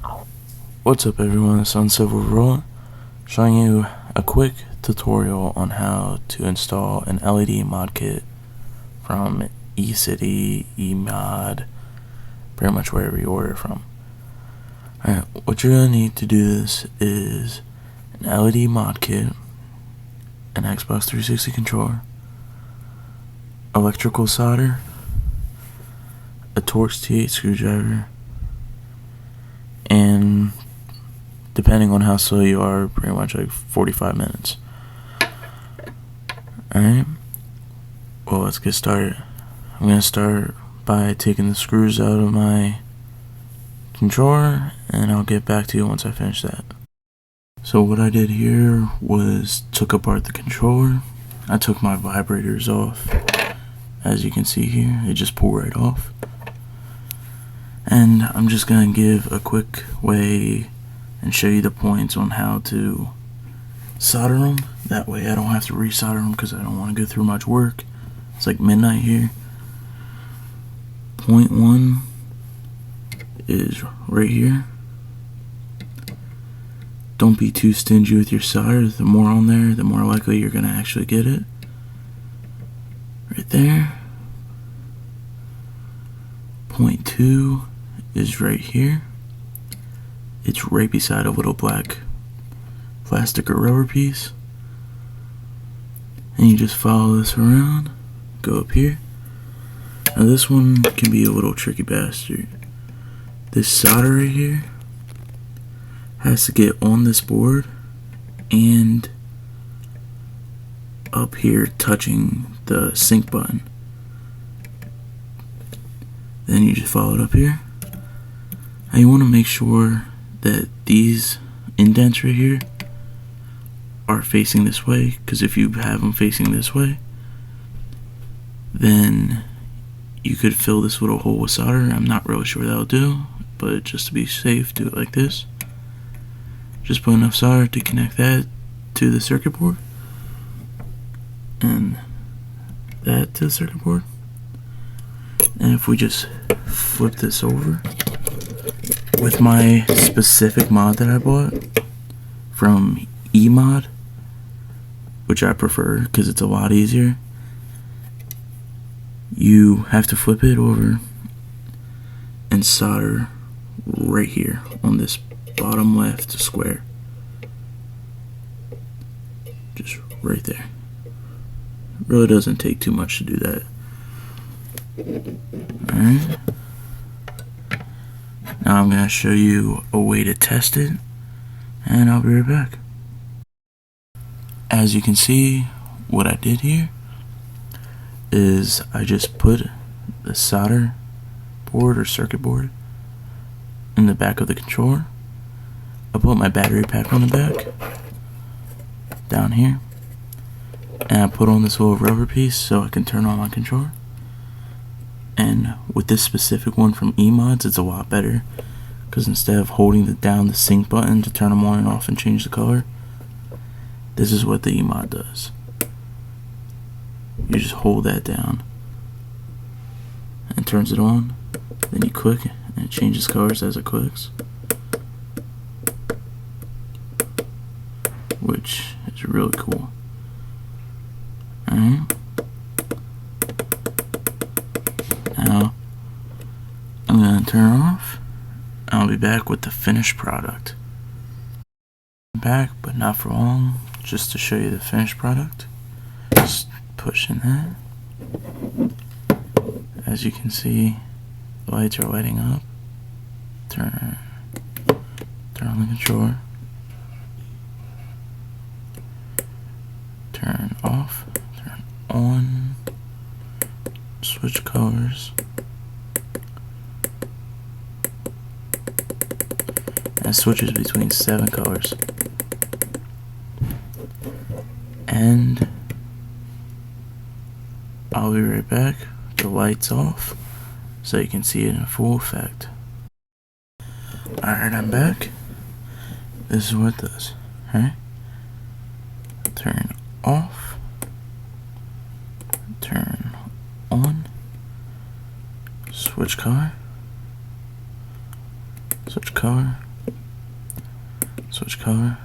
What's up everyone, it's UnCivilRoll, showing you a quick tutorial on how to install an LED mod kit from eCity, eMod, pretty much wherever you order from. Alright, what you're going to need to do this is an LED mod kit, an Xbox 360 controller, electrical solder, a Torx T8 screwdriver, and depending on how slow you are, pretty much like 45 minutes. Alright, well, let's get started. I'm going to start by taking the screws out of my controller, and I'll get back to you once I finish that. So what I did here was took apart the controller. I took my vibrators off. As you can see here, they just pull right off. And I'm just going to give a quick way and show you the points on how to solder them. That way I don't have to resolder them because I don't want to go through much work. It's like midnight here. Point 1 is right here. Don't be too stingy with your solder. The more on there, the more likely you're going to actually get it. Right there. Point 2 is right here. It's right beside a little black plastic or rubber piece. And you just follow this around, go up here. Now this one can be a little tricky bastard. This solder right here has to get on this board and up here touching the sync button. Then you just follow it up here. Now you want to make sure that these indents right here are facing this way, because if you have them facing this way, then you could fill this little hole with solder. I'm not really sure what that'll do, but just to be safe, do it like this. Just put enough solder to connect that to the circuit board, and that to the circuit board. And if we just flip this over, with my specific mod that I bought from eMod, which I prefer because it's a lot easier, you have to flip it over and solder right here on this bottom left square. Just right there. It really doesn't take too much to do that. Alright. Now I'm going to show you a way to test it, and I'll be right back. As you can see, what I did here is I just put the solder board or circuit board in the back of the controller. I put my battery pack on the back, down here, and I put on this little rubber piece so I can turn on my controller. And with this specific one from eMods, it's a lot better, because instead of holding down the sync button to turn them on and off and change the color, this is what the eMod does. You just hold that down and turns it on, then you click and it changes colors as it clicks, which is really cool. Alright. Now, I'm going to turn it off. I'll be back with the finished product. I'm back, but not for long, just to show you the finished product. Just push in that. As you can see, the lights are lighting up. Turn on the controller. Turn off. Turn on. Switch colors. And it switches between 7 colors. And I'll be right back. The lights off so you can see it in full effect. Alright, I'm back. This is what it does. Alright. Turn off. Turn on. Switch color. Switch color. switch color,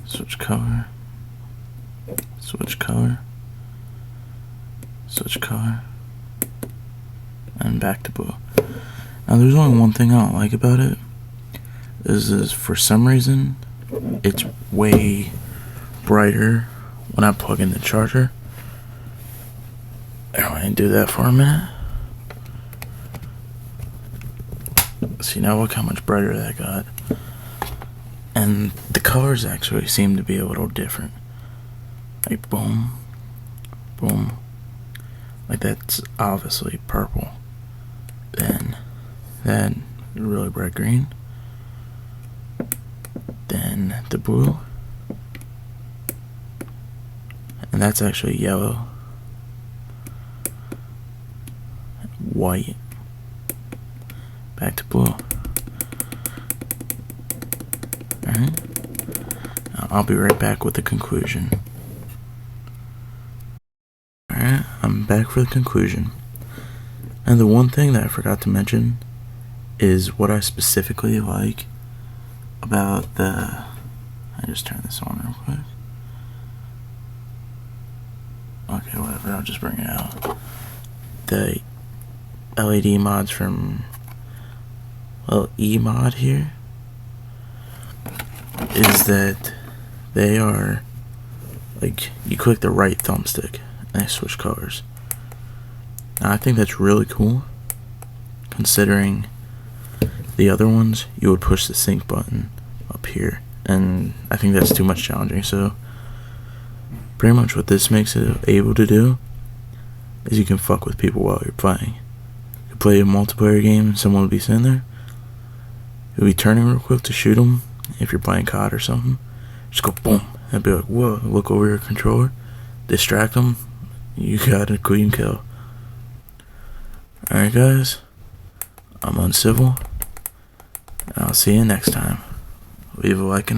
switch color, switch color, switch color, and back to blue. Now there's only one thing I don't like about it, is for some reason it's way brighter when I plug in the charger. I want to do that for a minute. See, now look how much brighter that got. And the colors actually seem to be a little different. Like boom, boom. Like that's obviously purple. Then that really bright green. Then the blue. And that's actually yellow. White. Back to blue. Alright. I'll be right back with the conclusion. Alright, I'm back for the conclusion. And the one thing that I forgot to mention is what I specifically like about the... I just turn this on real quick. Okay, whatever, I'll just bring it out. The LED mods from, well, E-mod here, is that they are, like, you click the right thumbstick and they switch colors. Now, I think that's really cool, considering the other ones, you would push the sync button up here, and I think that's too much challenging. So pretty much what this makes it able to do is you can fuck with people while you're playing. You play a multiplayer game and someone will be sitting there, you'll be turning real quick to shoot them. If you're playing COD or something, just go boom and be like, whoa, look over your controller, distract them, you got a clean kill. Alright guys, I'm Uncivil, and I'll see you next time. Leave a like and